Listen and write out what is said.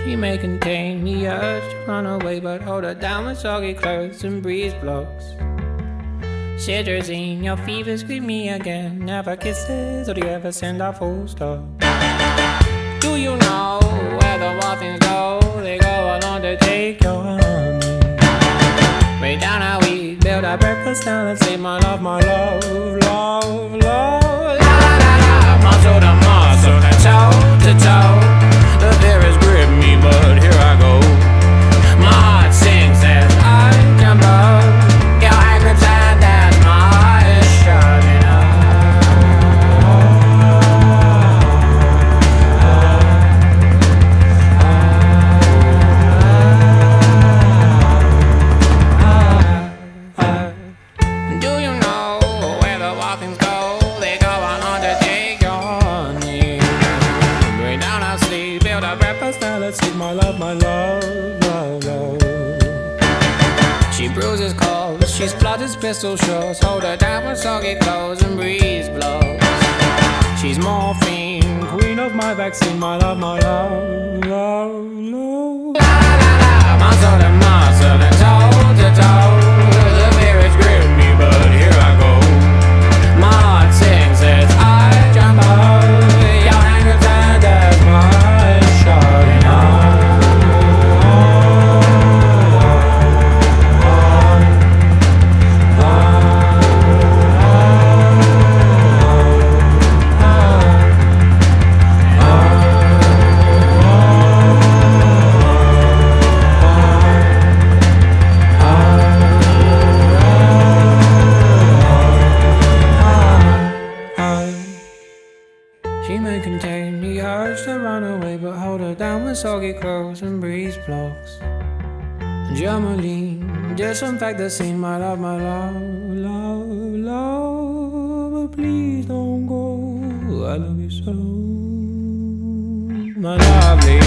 She may contain the urge to run away, but hold her down with soggy clothes and breeze blocks. Cetirizine, your fever scream me again. Never kisses, or do you ever send a full stop? Do you know where the wild things go? They go along to take your honey. Way down how we build our breakfast down and say my love, love, love. La la la, muscle to muscle and toe to toe. The fear has gripped me, but here I go. My heart sings as I jump up. Your angry time that my heart is shutting up. Do you know where the wild things go? They go on to take your honey. Bring down our sleep, build our breakfast, now let's eat my love, love, love. She bruises calls, she splutters pistol shots. Hold her down with soggy clothes and breeze blows. She's morphine, queen of my vaccine, my love, love, love. La la la, muscle to muscle and toe to toe. The fear has gripped me, but here I go. My heart sings as I jump up. Your anger turned as my eyes shutting up. She may contain the urge to run away, but hold her down with soggy clothes and breeze blocks. Germaline, disinfect the scene, my love, love, love. But please don't go, I love you so, my lovely.